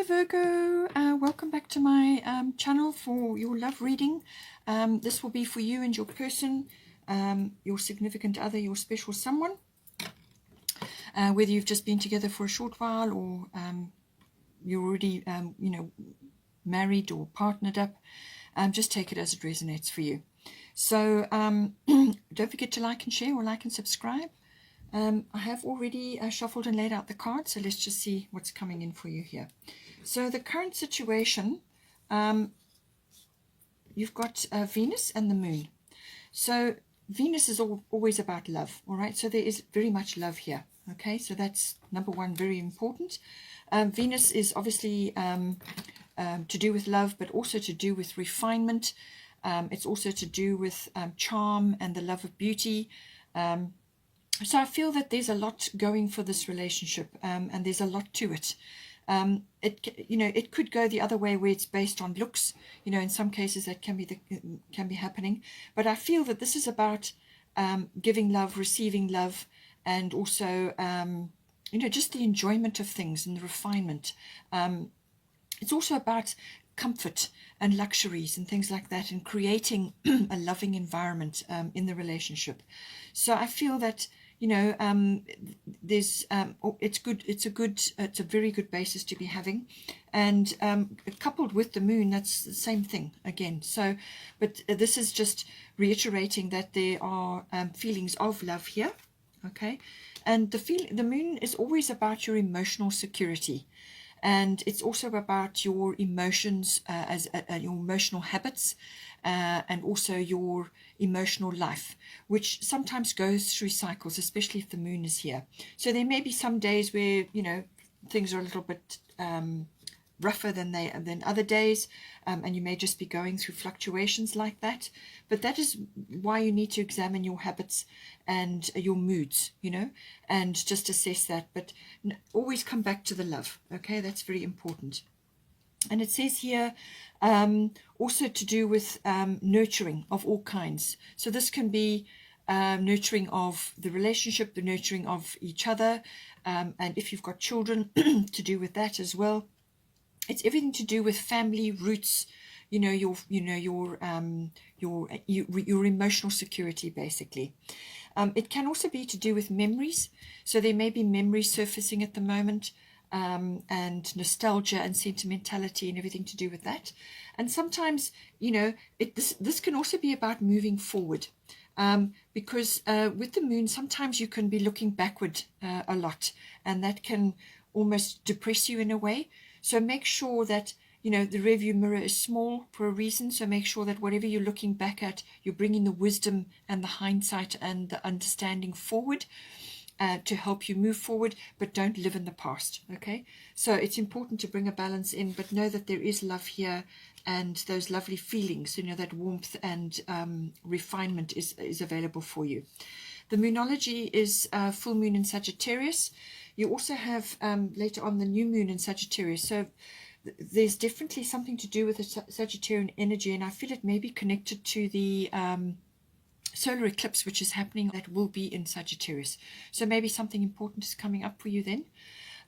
Virgo, welcome back to my channel for your love reading. This will be for you and your person, your significant other, your special someone, whether you've just been together for a short while or you're already married or partnered up. Just take it as it resonates for you. So don't forget to like and share, or like and subscribe. I have already shuffled and laid out the cards, so let's just see what's coming in for you here. So the current situation, you've got Venus and the Moon. So Venus is always about love, all right? So there is very much love here, okay? So that's number one, very important. Venus is obviously to do with love, but also to do with refinement. It's also to do with charm and the love of beauty. So I feel that there's a lot going for this relationship, and there's a lot to it. It could go the other way, where it's based on looks. In some cases that can be happening. But I feel that this is about giving love, receiving love, and also just the enjoyment of things and the refinement. It's also about comfort and luxuries and things like that, and creating a loving environment in the relationship. So I feel that there's it's good. It's a very good basis to be having, and coupled with the Moon, that's the same thing again. So, but this is just reiterating that there are feelings of love here, okay? And the Moon is always about your emotional security. And it's also about your emotions, your emotional habits, and also your emotional life, which sometimes goes through cycles, especially if the Moon is here. So there may be some days where things are a little bit rougher than other days, and you may just be going through fluctuations like that. But that is why you need to examine your habits and your moods, and just assess that. But always come back to the love, okay? That's very important. And it says here also to do with nurturing of all kinds. So this can be nurturing of the relationship, the nurturing of each other, and if you've got children, to do with that as well. It's everything to do with family roots, your emotional security, basically. It can also be to do with memories. So there may be memories surfacing at the moment, and nostalgia and sentimentality and everything to do with that. And sometimes, this can also be about moving forward, because with the Moon, sometimes you can be looking backward a lot, and that can almost depress you in a way. So make sure that, the rearview mirror is small for a reason. So make sure that whatever you're looking back at, you're bringing the wisdom and the hindsight and the understanding forward to help you move forward, but don't live in the past, okay? So it's important to bring a balance in, but know that there is love here, and those lovely feelings, that warmth and refinement is available for you. The Moonology is full moon in Sagittarius. You also have later on the new moon in Sagittarius. So there's definitely something to do with the Sagittarian energy, and I feel it may be connected to the solar eclipse, which is happening, that will be in Sagittarius. So maybe something important is coming up for you then.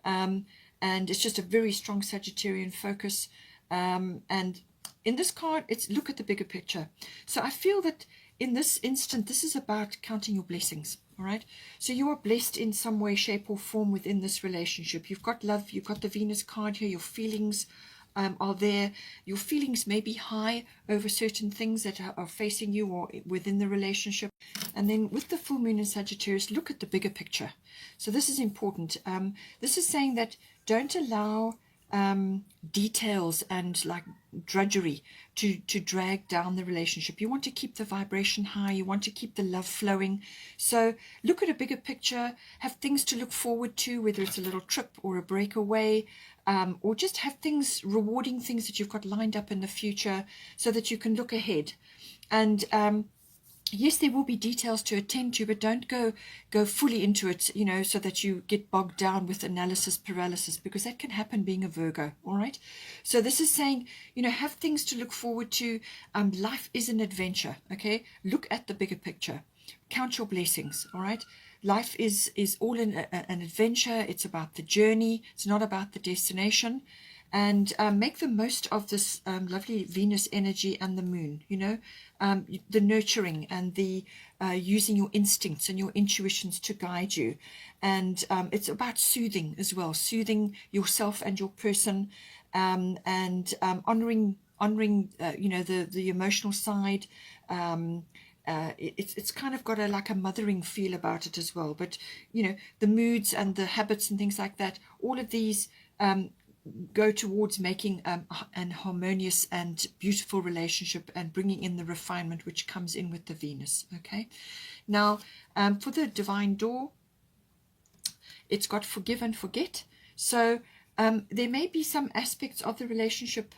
And it's just a very strong Sagittarian focus. And in this card, it's look at the bigger picture. So I feel that in this instant, this is about counting your blessings. All right. So you are blessed in some way, shape, or form within this relationship. You've got love. You've got the Venus card here. Your feelings are there. Your feelings may be high over certain things that are facing you or within the relationship. And then with the full moon in Sagittarius, look at the bigger picture. So this is important. This is saying that don't allow details and like drudgery to drag down the relationship. You want to keep the vibration high. You want to keep the love flowing. So look at a bigger picture. Have things to look forward to, whether it's a little trip or a breakaway, or just have things, rewarding things that you've got lined up in the future, so that you can look ahead. And yes, there will be details to attend to, but don't go fully into it, so that you get bogged down with analysis paralysis, because that can happen being a Virgo, all right? So this is saying, have things to look forward to. Life is an adventure, okay? Look at the bigger picture. Count your blessings, all right? Life is all an adventure. It's about the journey. It's not about the destination. and make the most of this lovely Venus energy and the moon, the nurturing and the using your instincts and your intuitions to guide you. And it's about soothing as well, soothing yourself and your person, and honoring the emotional side. It's kind of got like a mothering feel about it as well. But the moods and the habits and things like that, all of these go towards making an harmonious and beautiful relationship and bringing in the refinement which comes in with the Venus. Okay, now for the divine door, it's got forgive and forget. So there may be some aspects of the relationship,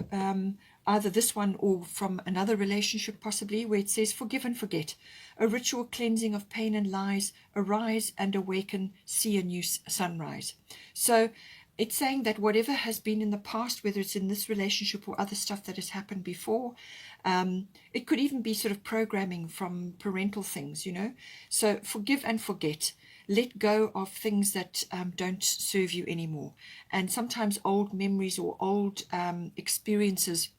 either this one or from another relationship possibly, where it says forgive and forget, a ritual cleansing of pain and lies, arise and awaken, see a new sunrise. So it's saying that whatever has been in the past, whether it's in this relationship or other stuff that has happened before, it could even be sort of programming from parental things, So forgive and forget. Let go of things that don't serve you anymore. And sometimes old memories or old experiences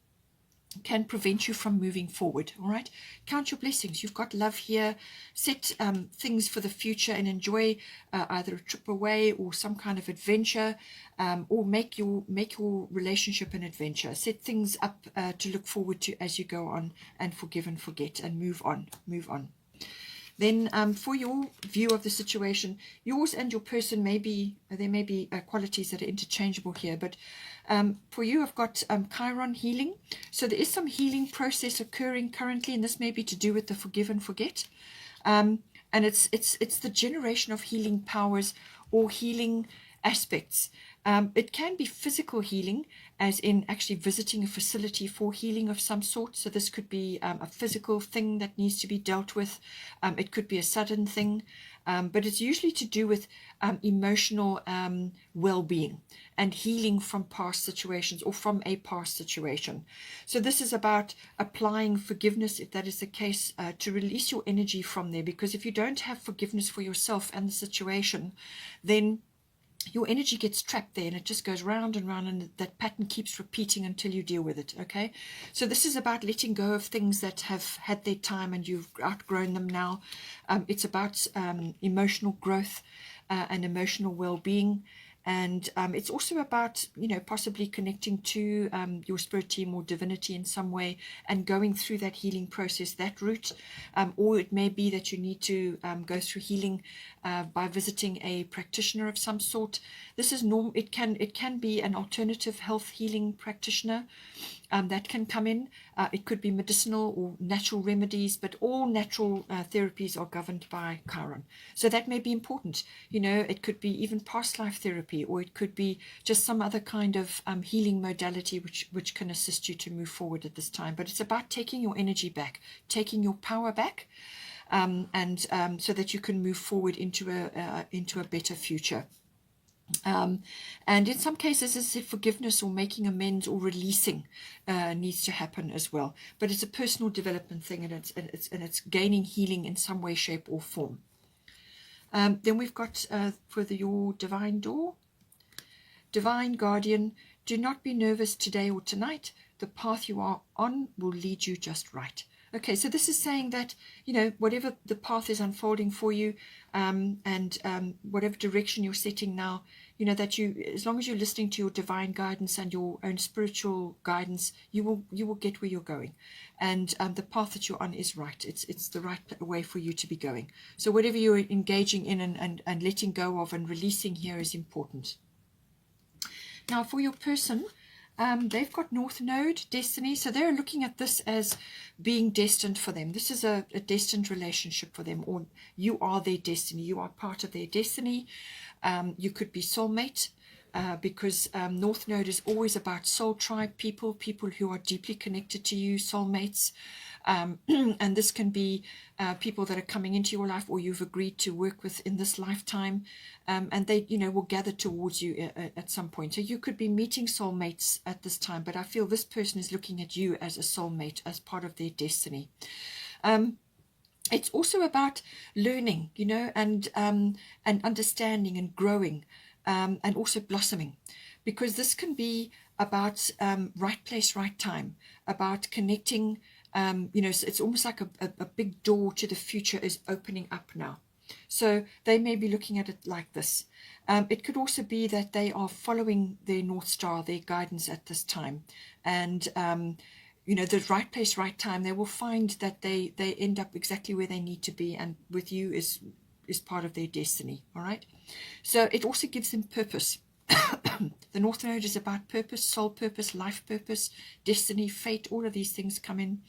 can prevent you from moving forward. All right, count your blessings. You've got love here. Set things for the future and enjoy either a trip away or some kind of adventure, or make your relationship an adventure. Set things up to look forward to as you go on, and forgive and forget and move on. Then for your view of the situation, yours and your person there may be qualities that are interchangeable here, but for you, I've got Chiron healing. So there is some healing process occurring currently, and this may be to do with the forgive and forget. And it's the generation of healing powers or healing aspects. It can be physical healing, as in actually visiting a facility for healing of some sort. So this could be a physical thing that needs to be dealt with. It could be a sudden thing, but it's usually to do with emotional well-being and healing from past situations or from a past situation. So this is about applying forgiveness, if that is the case, to release your energy from there. Because if you don't have forgiveness for yourself and the situation, then your energy gets trapped there and it just goes round and round, and that pattern keeps repeating until you deal with it. Okay, so this is about letting go of things that have had their time and you've outgrown them now. It's about emotional growth and emotional well-being. And it's also about, possibly connecting to your spirit team or divinity in some way and going through that healing process, that route. Or it may be that you need to go through healing by visiting a practitioner of some sort. This is normal. It can be an alternative health healing practitioner that can come in. It could be medicinal or natural remedies, but all natural therapies are governed by Chiron. So that may be important. It could be even past life therapy, or it could be just some other kind of healing modality which can assist you to move forward at this time. But it's about taking your energy back, taking your power back, and so that you can move forward into a better future. And in some cases, as if forgiveness or making amends or releasing needs to happen as well. But it's a personal development thing, and it's gaining healing in some way, shape, or form. Then we've got for your divine door, divine guardian. Do not be nervous today or tonight. The path you are on will lead you just right. Okay, so this is saying that, whatever the path is unfolding for you, and whatever direction you're setting now, that as long as you're listening to your divine guidance and your own spiritual guidance, you will get where you're going. And the path that you're on is right. It's the right way for you to be going. So whatever you're engaging in and letting go of and releasing here is important. Now for your person, they've got North Node, destiny. So they're looking at this as being destined for them. This is a destined relationship for them, or you are their destiny. You are part of their destiny. You could be soulmate, because North Node is always about soul tribe people who are deeply connected to you, soulmates. And this can be people that are coming into your life or you've agreed to work with in this lifetime, and they will gather towards you at some point. So you could be meeting soulmates at this time, but I feel this person is looking at you as a soulmate, as part of their destiny. It's also about learning, and understanding and growing, and also blossoming, because this can be about right place, right time, about connecting. It's almost like a big door to the future is opening up now. So they may be looking at it like this. It could also be that they are following their North Star, their guidance at this time. And, the right place, right time, they will find that they end up exactly where they need to be. And with you is part of their destiny. All right. So it also gives them purpose. The North Node is about purpose, soul purpose, life purpose, destiny, fate. All of these things come in.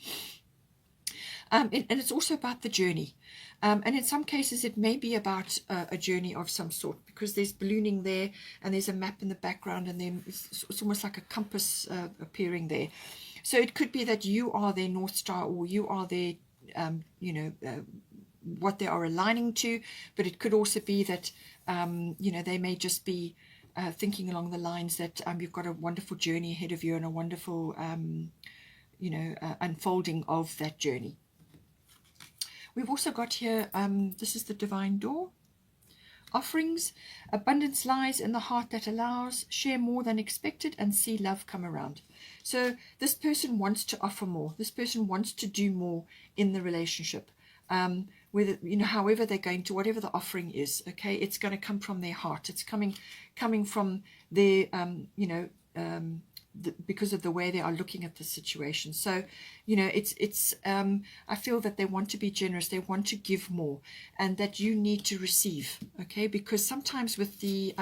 And it's also about the journey. And in some cases, it may be about a journey of some sort, because there's ballooning there and there's a map in the background, and then it's almost like a compass appearing there. So it could be that you are their North Star, or you are their, what they are aligning to. But it could also be that, they may just be thinking along the lines that you've got a wonderful journey ahead of you, and a wonderful, unfolding of that journey. We've also got here, this is the divine door. Offerings. Abundance lies in the heart that allows. Share more than expected and see love come around. So this person wants to offer more. This person wants to do more in the relationship. Whether, however they're going to, whatever the offering is, okay, it's going to come from their heart. It's coming from their, because of the way they are looking at the situation. So, I feel that they want to be generous. They want to give more, and that you need to receive. Okay, because sometimes with the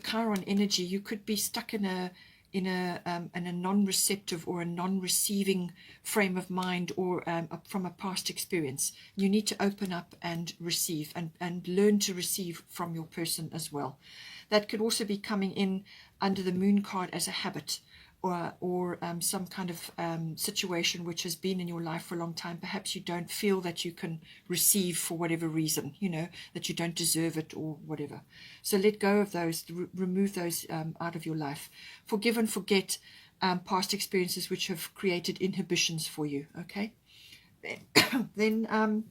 Chiron energy, you could be stuck in a non-receptive or a non-receiving frame of mind, or from a past experience. You need to open up and receive, and learn to receive from your person as well. That could also be coming in under the moon card as a habit, or some kind of situation which has been in your life for a long time. Perhaps you don't feel that you can receive for whatever reason, that you don't deserve it or whatever. So let go of those, remove those out of your life. Forgive and forget past experiences which have created inhibitions for you, okay? Then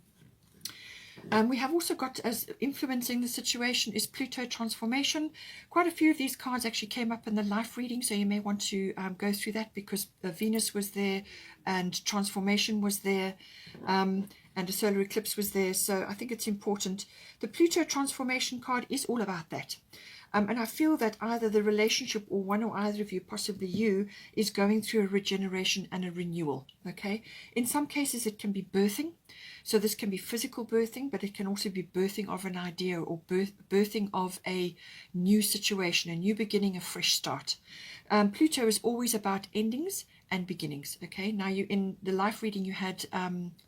we have also got, as influencing the situation, is Pluto transformation. Quite a few of these cards actually came up in the life reading, so you may want to go through that, because Venus was there and transformation was there, and a solar eclipse was there. So I think it's important. The Pluto transformation card is all about that. And I feel that either the relationship, or one or either of you, possibly you, is going through a regeneration and a renewal, okay? In some cases, it can be birthing. So this can be physical birthing, but it can also be birthing of an idea, or birthing of a new situation, a new beginning, a fresh start. Pluto is always about endings and beginnings. Okay, now you, in the life reading, you had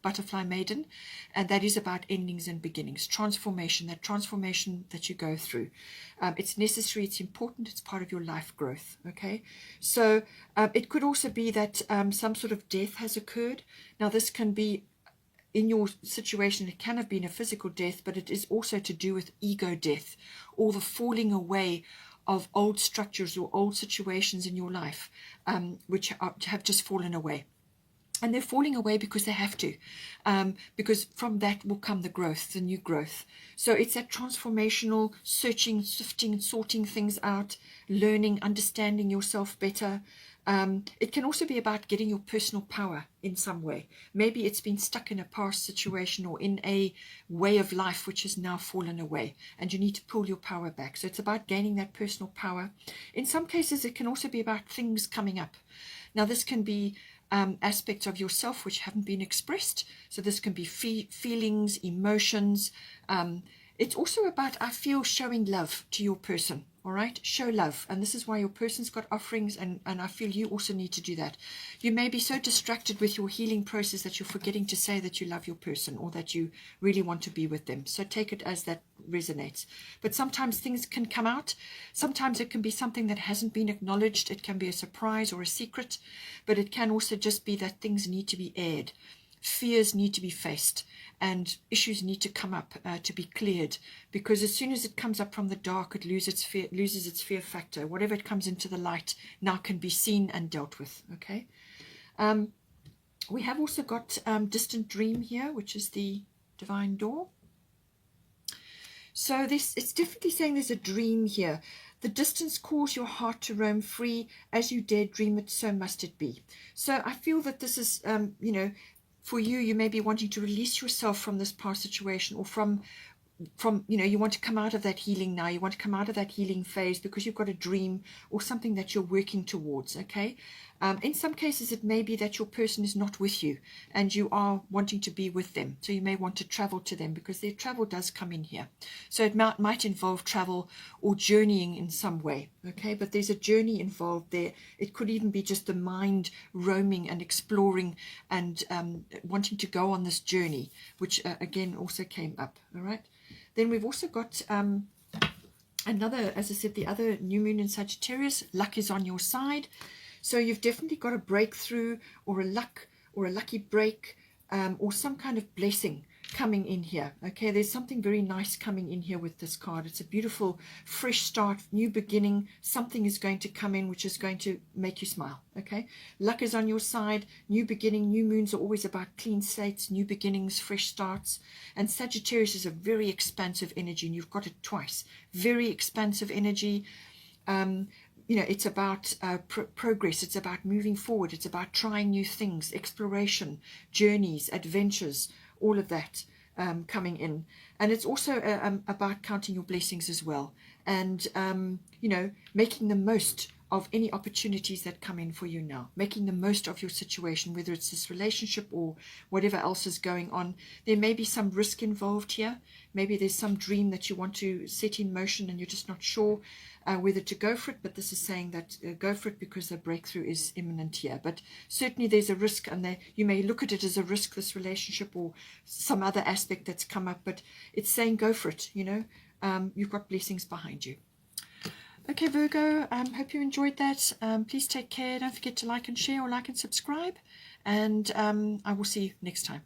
Butterfly Maiden, and that is about endings and beginnings, transformation, that transformation that you go through. It's necessary, it's important, it's part of your life growth. Okay, so it could also be that some sort of death has occurred. Now this can be, in your situation, it can have been a physical death, but it is also to do with ego death, or the falling away of old structures or old situations in your life, which have just fallen away. And they're falling away because they have to, because from that will come the growth, the new growth. So it's that transformational, searching, sifting, sorting things out, learning, understanding yourself better. It can also be about getting your personal power in some way. Maybe it's been stuck in a past situation, or in a way of life which has now fallen away, and you need to pull your power back. So it's about gaining that personal power. In some cases, it can also be about things coming up. Now this can be aspects of yourself which haven't been expressed. So this can be feelings, emotions. It's also about, I feel, showing love to your person. All right, show love. And this is why your person's got offerings, and I feel you also need to do that. You may be so distracted with your healing process that you're forgetting to say that you love your person, or that you really want to be with them. So take it as that resonates. But sometimes things can come out. Sometimes it can be something that hasn't been acknowledged. It can be a surprise or a secret, but it can also just be that things need to be aired. Fears need to be faced, and issues need to come up to be cleared, because as soon as it comes up from the dark, it loses its fear factor. Whatever it comes into the light now can be seen and dealt with. Okay. We have also got distant dream here, which is the divine door. So it's definitely saying there's a dream here. The distance calls your heart to roam free. As you dare dream it, so must it be. So I feel that this is, you know, for you, you may be wanting to release yourself from this past situation, or from you know, you want to come out of that healing now. You want to come out of that healing phase because you've got a dream or something that you're working towards, okay? In some cases, it may be that your person is not with you and you are wanting to be with them. So you may want to travel to them because their travel does come in here. So it might involve travel or journeying in some way, okay? But there's a journey involved there. It could even be just the mind roaming and exploring and wanting to go on this journey, which again also came up, all right? Then we've also got another, as I said, the other new moon in Sagittarius. Luck is on your side. So you've definitely got a breakthrough or a luck or a lucky break or some kind of blessing coming in here. Okay, there's something very nice coming in here with this card. It's a beautiful fresh start, new beginning. Something is going to come in which is going to make you smile. Okay, luck is on your side, new beginning. New moons are always about clean slates, new beginnings, fresh starts. And Sagittarius is a very expansive energy, and you've got it twice. Very expansive energy. You know, it's about progress. It's about moving forward. It's about trying new things, exploration, journeys, adventures, all of that coming in. And it's also about counting your blessings as well. And, you know, making the most of any opportunities that come in for you now, making the most of your situation, whether it's this relationship or whatever else is going on. There may be some risk involved here. Maybe there's some dream that you want to set in motion and you're just not sure whether to go for it, but this is saying that go for it because the breakthrough is imminent here. But certainly there's a risk, and you may look at it as a risk, this relationship or some other aspect that's come up, but it's saying go for it, you know. You've got blessings behind you. Okay, Virgo, hope you enjoyed that. Please take care. Don't forget to like and share, or like and subscribe. And I will see you next time.